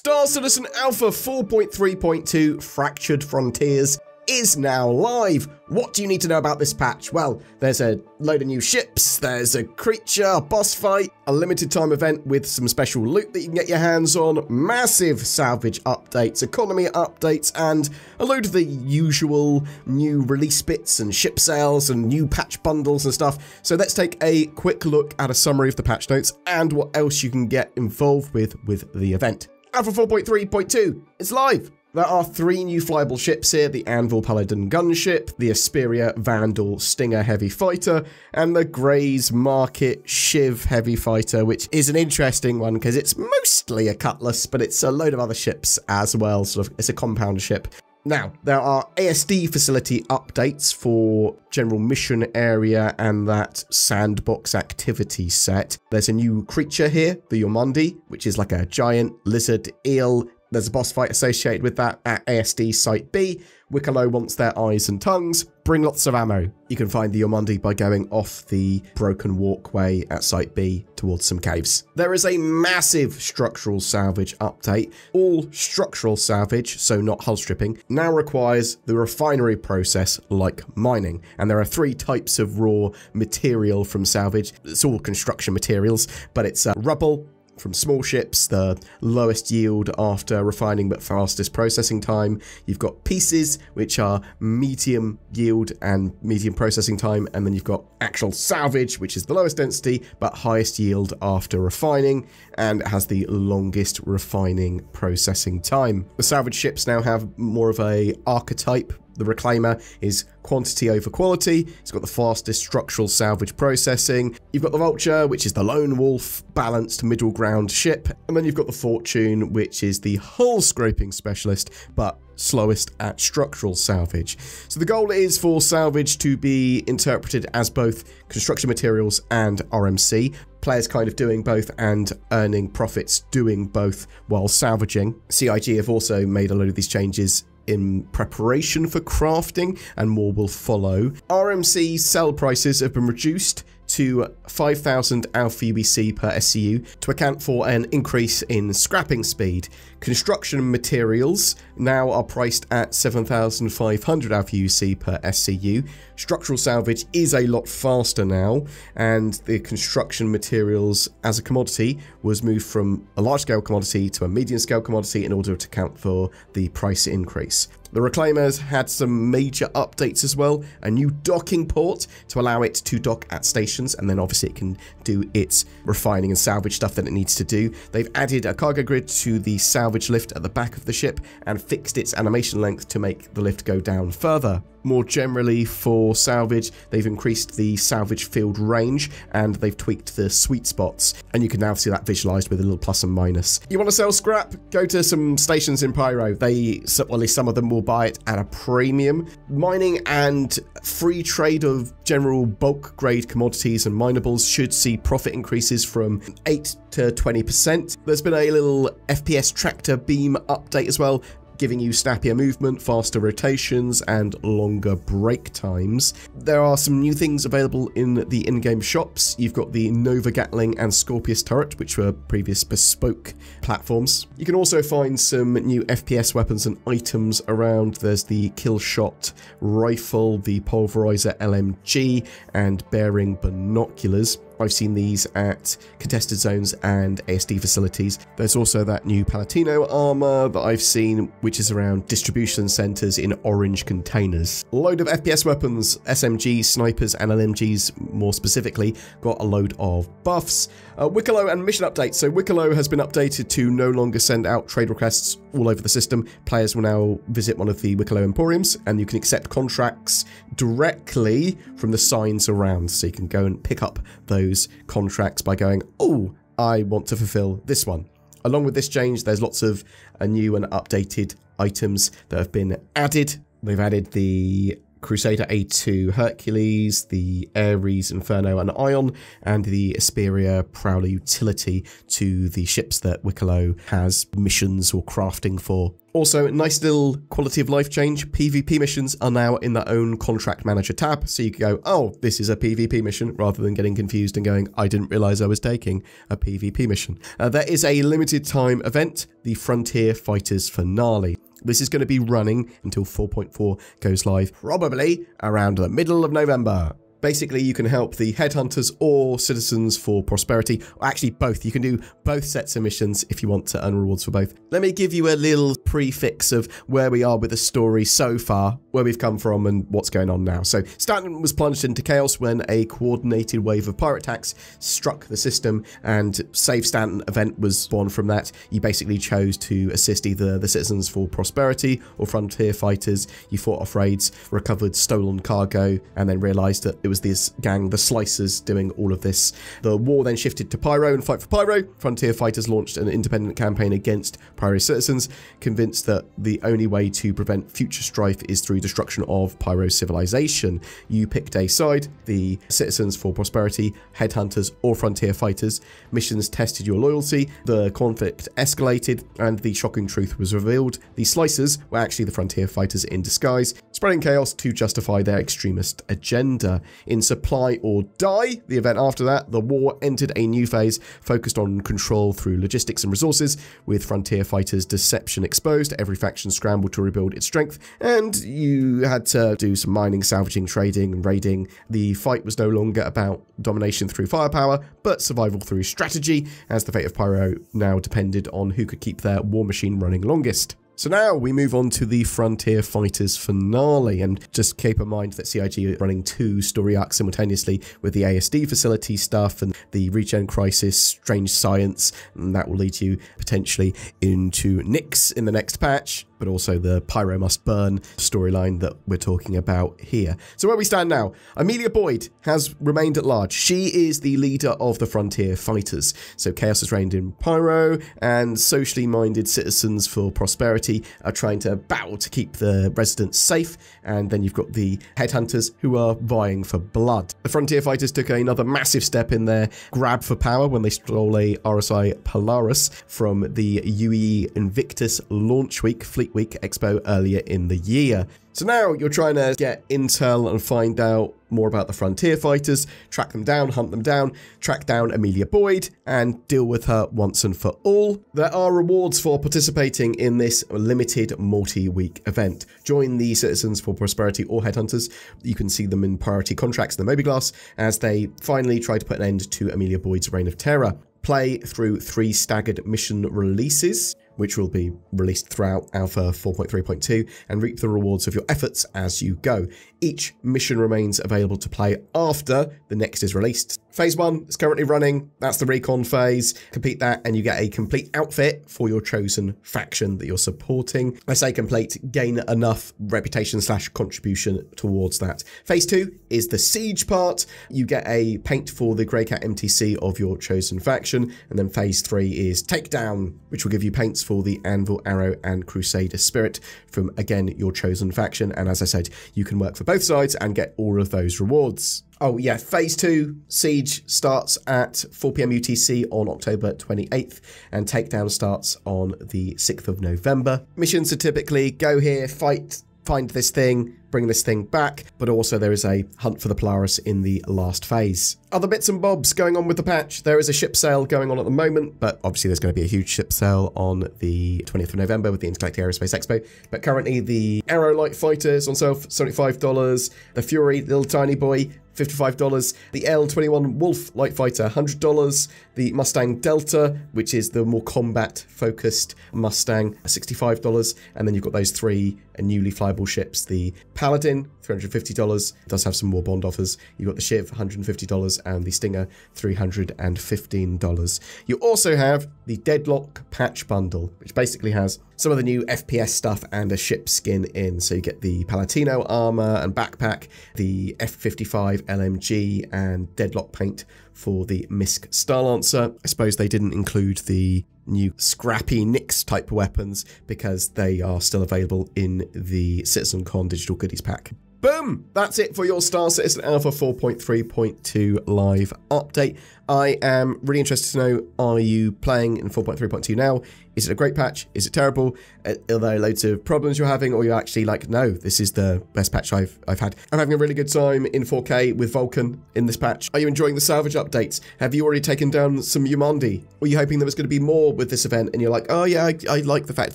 Star Citizen Alpha 4.3.2 Fractured Frontiers is now live. What do you need to know about this patch? Well, there's a load of new ships, there's a creature, a boss fight, a limited time event with some special loot that you can get your hands on, massive salvage updates, economy updates, and a load of the usual new release bits and ship sales and new patch bundles and stuff. So let's take a quick look at a summary of the patch notes and what else you can get involved with the event. Alpha 4.3.2 is live. There are 3 new flyable ships here, the Anvil Paladin gunship, the Asperia Vandal Stinger heavy fighter, and the Grays Market Shiv heavy fighter, which is an interesting one because it's mostly a cutlass, but it's a load of other ships as well, it's a compound ship. Now, there are ASD facility updates for general mission area and that sandbox activity set. There's a new creature here, the Yomundi, which is like a giant lizard eel. There's a boss fight associated with that at ASD Site B. Wicklow wants their eyes and tongues. Bring lots of ammo. You can find the Yomundi by going off the broken walkway at Site B towards some caves. There is a massive structural salvage update. All structural salvage, so not hull stripping, now requires the refinery process like mining. And there are 3 types of raw material from salvage. It's all construction materials, but it's rubble from small ships, the lowest yield after refining but fastest processing time. You've got pieces, which are medium yield and medium processing time, and then you've got actual salvage, which is the lowest density but highest yield after refining, and it has the longest refining processing time. The salvage ships now have more of a archetype. The Reclaimer is quantity over quality. It's got the fastest structural salvage processing. You've got the Vulture, which is the lone wolf balanced middle ground ship. And then you've got the Fortune, which is the hull scraping specialist, but slowest at structural salvage. So the goal is for salvage to be interpreted as both construction materials and RMC. Players kind of doing both and earning profits doing both while salvaging. CIG have also made a load of these changes in preparation for crafting, and more will follow. RMC sell prices have been reduced to 5,000 Alpha UBC per SCU to account for an increase in scrapping speed. Construction materials now are priced at 7,500 Alpha UBC per SCU. Structural salvage is a lot faster now, and the construction materials as a commodity was moved from a large-scale commodity to a medium-scale commodity in order to account for the price increase. The Reclaimers had some major updates as well, a new docking port to allow it to dock at stations, and then obviously it can do its refining and salvage stuff that it needs to do. They've added a cargo grid to the salvage lift at the back of the ship and fixed its animation length to make the lift go down further. More generally for salvage, they've increased the salvage field range and they've tweaked the sweet spots, and you can now see that visualized with a little plus and minus. You want to sell scrap? Go to some stations in Pyro. Well, at least some of them will buy it at a premium. Mining and free trade of general bulk grade commodities and minables should see profit increases from 8 to 20%. There's been a little FPS tractor beam update as well, giving you snappier movement, faster rotations, and longer break times. There are some new things available in the in-game shops. You've got the Nova Gatling and Scorpius turret, which were previous bespoke platforms. You can also find some new FPS weapons and items around. There's the Killshot rifle, the Pulverizer LMG, and bearing binoculars. I've seen these at contested zones and ASD facilities. There's also that new Palatino armor that I've seen, which is around distribution centers in orange containers. A load of FPS weapons, SMGs, snipers, and LMGs more specifically, got a load of buffs. Wicklow and mission updates. So Wicklow has been updated to no longer send out trade requests all over the system. Players will now visit one of the Wicklow Emporiums, and you can accept contracts directly from the signs around. So you can go and pick up those contracts by going, oh, I want to fulfill this one. Along with this change, there's lots of new and updated items that have been added. They've added the Crusader A2 Hercules, the Ares Inferno and Ion, and the Asperia Prowler utility to the ships that Wicklow has missions or crafting for. Also, nice little quality of life change. PvP missions are now in their own contract manager tab, so you can go, oh, this is a PvP mission, rather than getting confused and going, I didn't realize I was taking a PvP mission. There is a limited time event, the Frontier Fighters Finale. This is going to be running until 4.4 goes live, probably around the middle of November. Basically, you can help the headhunters or citizens for prosperity, or actually both. You can do both sets of missions if you want to earn rewards for both. Let me give you a little prefix of where we are with the story so far, where we've come from and what's going on now. So Stanton was plunged into chaos when a coordinated wave of pirate attacks struck the system, and Save Stanton event was born from that. You basically chose to assist either the citizens for prosperity or frontier fighters. You fought off raids, recovered stolen cargo, and then realized that it was this gang, the Slicers, doing all of this. The war then shifted to Pyro and Fight for Pyro. Frontier fighters launched an independent campaign against Pyro citizens, convinced that the only way to prevent future strife is through destruction of Pyro civilization. You picked a side, the citizens for prosperity, headhunters, or frontier fighters. Missions tested your loyalty, the conflict escalated, and the shocking truth was revealed. The Slicers were actually the frontier fighters in disguise, spreading chaos to justify their extremist agenda. In Supply or Die, the event after that, the war entered a new phase focused on control through logistics and resources, with frontier fighters' deception exposed. Every faction scrambled to rebuild its strength, and you had to do some mining, salvaging, trading, and raiding. The fight was no longer about domination through firepower, but survival through strategy, as the fate of Pyro now depended on who could keep their war machine running longest. So now we move on to the Frontier Fighters Finale, and just keep in mind that CIG are running 2 story arcs simultaneously with the ASD facility stuff and the Regen Crisis, Strange Science, and that will lead you potentially into Nyx in the next patch, but also the Pyro Must Burn storyline that we're talking about here. So where we stand now, Amelia Boyd has remained at large. She is the leader of the Frontier Fighters. So chaos has reigned in Pyro, and socially minded citizens for prosperity are trying to battle to keep the residents safe, and then you've got the headhunters who are vying for blood. The Frontier Fighters took another massive step in their grab for power when they stole a RSI Polaris from the UE Invictus launch week, Fleet Week Expo earlier in the year. So now you're trying to get intel and find out more about the Frontier Fighters, track them down, hunt them down, track down Amelia Boyd, and deal with her once and for all. There are rewards for participating in this limited multi-week event. Join the Citizens for Prosperity or Headhunters. You can see them in priority contracts in the Mobiglass as they finally try to put an end to Amelia Boyd's reign of terror. Play through 3 staggered mission releases, which will be released throughout Alpha 4.3.2, and reap the rewards of your efforts as you go. Each mission remains available to play after the next is released. Phase 1 is currently running. That's the recon phase. Complete that and you get a complete outfit for your chosen faction that you're supporting. I say complete, gain enough reputation / contribution towards that. Phase 2 is the siege part. You get a paint for the Greycat MTC of your chosen faction. And then phase 3 is takedown, which will give you paints for the Anvil, Arrow, and Crusader Spirit from, again, your chosen faction. And as I said, you can work for both sides and get all of those rewards. Oh yeah, phase 2 siege starts at 4 PM UTC on October 28th, and takedown starts on the 6th of November. Missions are typically go here, fight, find this thing, bring this thing back, but also there is a hunt for the Polaris in the last phase. Other bits and bobs going on with the patch. There is a ship sale going on at the moment, but obviously there's going to be a huge ship sale on the 20th of November with the Intergalactic Aerospace Expo. But currently the Arrow Light Fighter is on sale for $75, the Fury Little Tiny Boy $55, the L21 Wolf Light Fighter $100, the Mustang Delta, which is the more combat focused Mustang, $65, and then you've got those 3 newly flyable ships, the Paladin $350, does have some more bond offers. You've got the Shiv $150 and the Stinger $315. You also have the Deadlock Patch Bundle, which basically has some of the new FPS stuff and a ship skin in. So you get the Palatino armor and backpack, the F-55 LMG, and Deadlock paint for the Misk Starlancer. I suppose they didn't include the new scrappy Nyx type weapons because they are still available in the CitizenCon Digital Goodies pack. Boom! That's it for your Star Citizen Alpha 4.3.2 live update. I am really interested to know, are you playing in 4.3.2 now? Is it a great patch? Is it terrible? Are there loads of problems you're having? Or you're actually like, no, this is the best patch I've had. I'm having a really good time in 4K with Vulcan in this patch. Are you enjoying the salvage updates? Have you already taken down some Yumandi? Were you hoping there was going to be more with this event? And you're like, oh yeah, I like the fact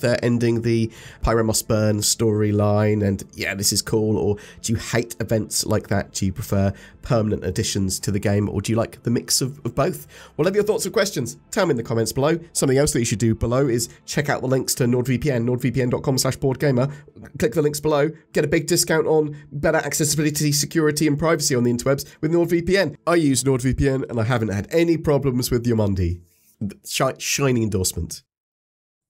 they're ending the Pyro Must Burn storyline. And yeah, this is cool. Or do you hate events like that? Do you prefer permanent additions to the game? Or do you like the mix of both? Whatever your thoughts or questions, tell me in the comments below. Something else that you should do below is check out the links to NordVPN, nordvpn.com/BoredGamer. Click the links below, get a big discount on better accessibility, security, and privacy on the interwebs with NordVPN. I use NordVPN and I haven't had any problems with Yumandi. Shining endorsement.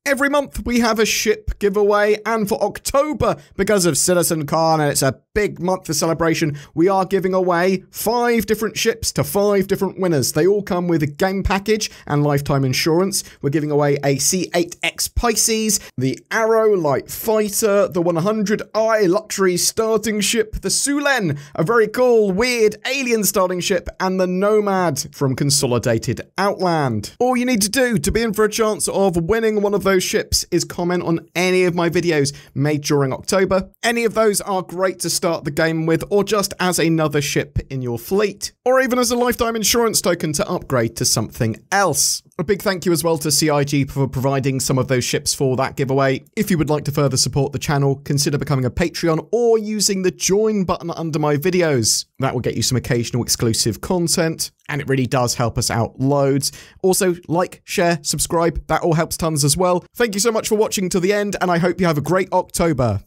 Every month we have a ship giveaway, and for October, because of CitizenCon and it's a big month for celebration, we are giving away 5 different ships to 5 different winners. They all come with a game package and lifetime insurance. We're giving away a C8X Pisces, the Arrow Light Fighter, the 100i luxury starting ship, the Sulen, a very cool, weird alien starting ship, and the Nomad from Consolidated Outland. All you need to do to be in for a chance of winning one of those ships is comment on any of my videos made during October. Any of those are great to start the game with, or just as another ship in your fleet, or even as a lifetime insurance token to upgrade to something else. A big thank you as well to CIG for providing some of those ships for that giveaway. If you would like to further support the channel, consider becoming a Patreon or using the join button under my videos. That will get you some occasional exclusive content, and it really does help us out loads. Also, like, share, subscribe, that all helps tons as well. Thank you so much for watching to the end, and I hope you have a great October.